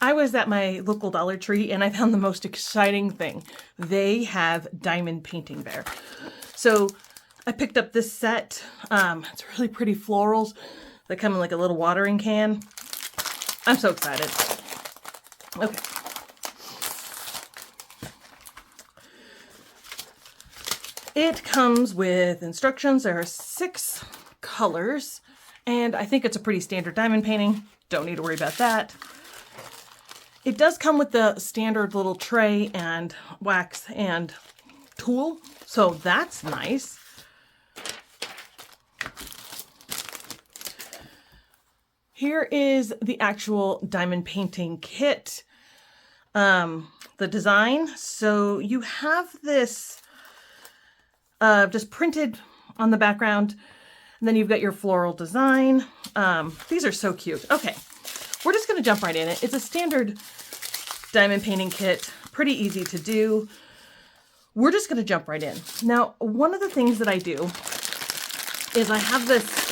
I was at my local Dollar Tree and I found the most exciting thing. They have diamond painting there. So I picked up this set. It's really pretty florals that come in like a little watering can. I'm so excited. Okay. It comes with instructions. There are 6 colors, and I think it's a pretty standard diamond painting. Don't need to worry about that. It does come with the standard little tray and wax and tool, so that's nice. Here is the actual diamond painting kit, the design. So you have this just printed on the background, and then you've got your floral design. These are so cute. Okay, we're just gonna jump right in it. It's a standard diamond painting kit, pretty easy to do. We're just gonna jump right in. Now, one of the things that I do is I have this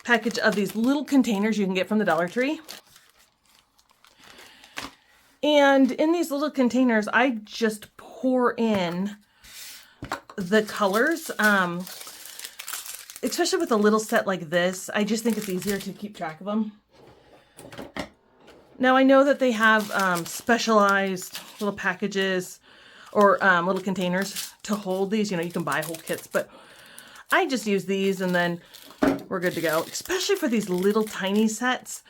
package of these little containers you can get from the Dollar Tree. And in these little containers, I just pour in the colors, especially with a little set like this. I just think it's easier to keep track of them. Now I know that they have specialized little packages or little containers to hold these. You know, you can buy whole kits, but I just use these and then we're good to go. Especially for these little tiny sets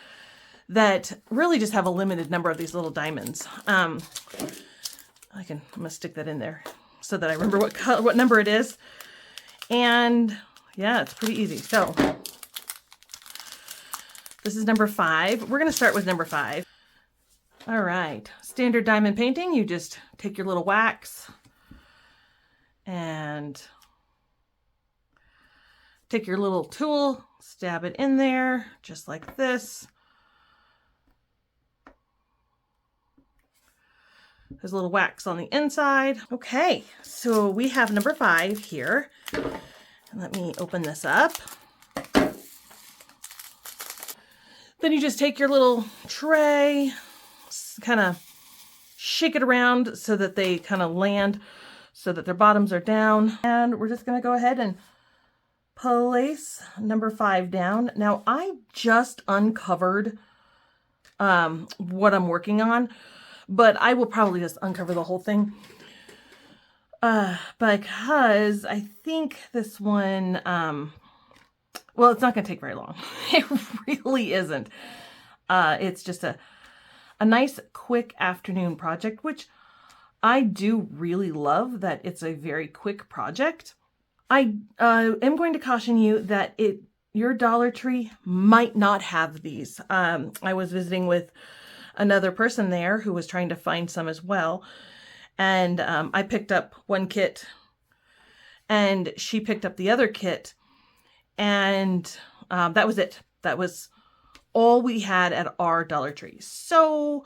that really just have a limited number of these little diamonds. I'm gonna stick that in there so that I remember what number it is. And yeah, it's pretty easy. So this is number 5. We're gonna start with number 5. All right, standard diamond painting. You just take your little wax and take your little tool, stab it in there, just like this. There's a little wax on the inside. Okay, so we have number 5 here. Let me open this up. Then you just take your little tray, kind of shake it around so that they kind of land, so that their bottoms are down. And we're just gonna go ahead and place number 5 down. Now I just uncovered what I'm working on, but I will probably just uncover the whole thing because I think this one, well, it's not going to take very long. It really isn't. It's just a nice quick afternoon project, which I do really love that it's a very quick project. I am going to caution you that your Dollar Tree might not have these. I was visiting with another person there who was trying to find some as well. And I picked up one kit and she picked up the other kit. And that was it. That was all we had at our Dollar Tree. So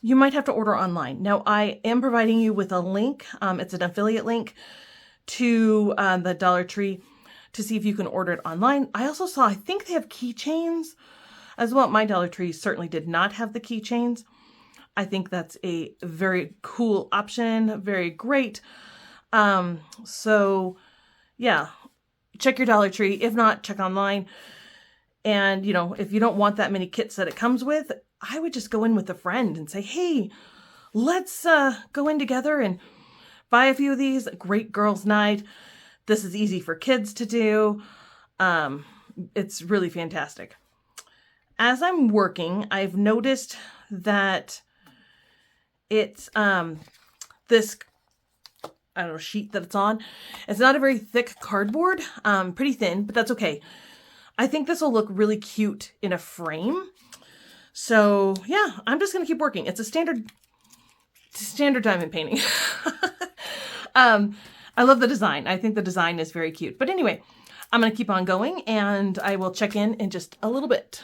you might have to order online. Now I am providing you with a link. It's an affiliate link to the Dollar Tree to see if you can order it online. I also saw, I think they have keychains as well. My Dollar Tree certainly did not have the keychains. I think that's a very cool option, very great. So yeah, check your Dollar Tree. If not, check online. And you know, if you don't want that many kits that it comes with, I would just go in with a friend and say, hey, let's go in together and buy a few of these. Great girls' night. This is easy for kids to do. It's really fantastic. As I'm working, I've noticed that it's this, I don't know, sheet that it's on. It's not a very thick cardboard, pretty thin, but that's okay. I think this will look really cute in a frame. So yeah, I'm just gonna keep working. It's a standard diamond painting. I love the design. I think the design is very cute. But anyway, I'm going to keep on going and I will check in just a little bit.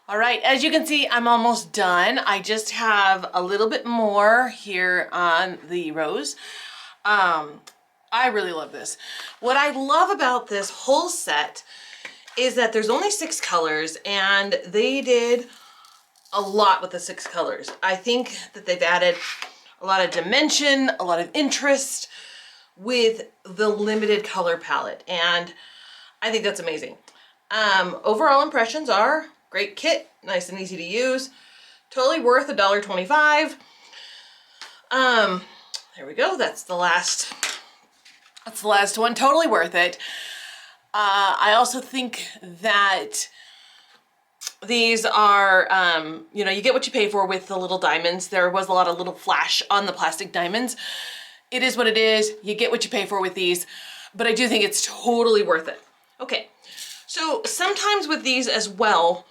All right, as you can see, I'm almost done. I just have a little bit more here on the rose. I really love this. What I love about this whole set is that there's only 6 colors, and they did a lot with the 6 colors. I think that they've added a lot of dimension, a lot of interest with the limited color palette, and I think that's amazing. Overall impressions are great kit, nice and easy to use, totally worth $1.25. There we go. That's the last one. Totally worth it. I also think that these are, you know, you get what you pay for with the little diamonds. There was a lot of little flash on the plastic diamonds. It is what it is. You get what you pay for with these, but I do think it's totally worth it. Okay, so sometimes with these as well,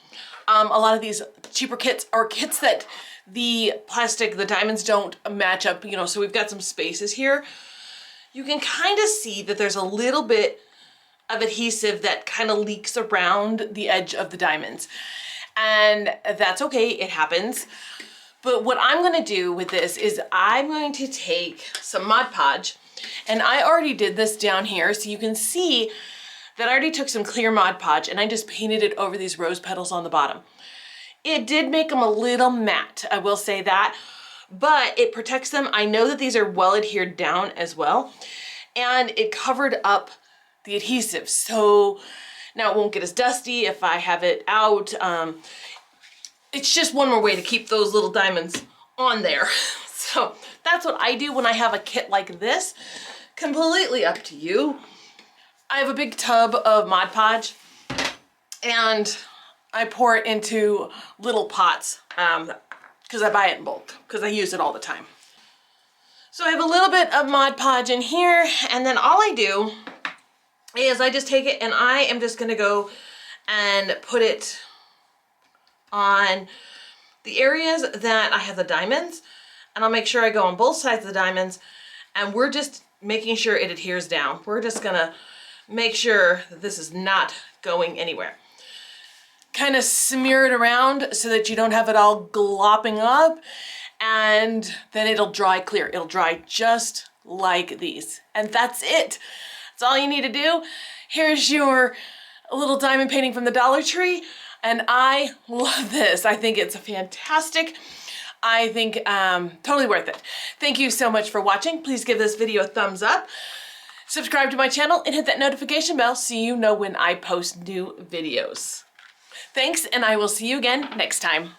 a lot of these cheaper kits are kits that the diamonds don't match up, you know, so we've got some spaces here. You can kind of see that there's a little bit of adhesive that kind of leaks around the edge of the diamonds. And that's okay, it happens. But what I'm gonna do with this is I'm going to take some Mod Podge, and I already did this down here, so you can see that I already took some clear Mod Podge and I just painted it over these rose petals on the bottom. It did make them a little matte, I will say that, but it protects them. I know that these are well adhered down as well, and it covered up the adhesive. So now it won't get as dusty if I have it out. It's just one more way to keep those little diamonds on there. So that's what I do when I have a kit like this. Completely up to you. I have a big tub of Mod Podge, and I pour it into little pots because I buy it in bulk because I use it all the time. So I have a little bit of Mod Podge in here, and then all I do is I just take it and I am just gonna go and put it on the areas that I have the diamonds, and I'll make sure I go on both sides of the diamonds, and we're just making sure it adheres down. We're just gonna make sure that this is not going anywhere. Kind of smear it around so that you don't have it all glopping up, and then it'll dry clear. It'll dry just like these, and that's it. That's all you need to do. Here's your little diamond painting from the Dollar Tree, and I love this. I think it's fantastic. I think totally worth it. Thank you so much for watching. Please give this video a thumbs up. Subscribe to my channel and hit that notification bell so you know when I post new videos. Thanks, and I will see you again next time.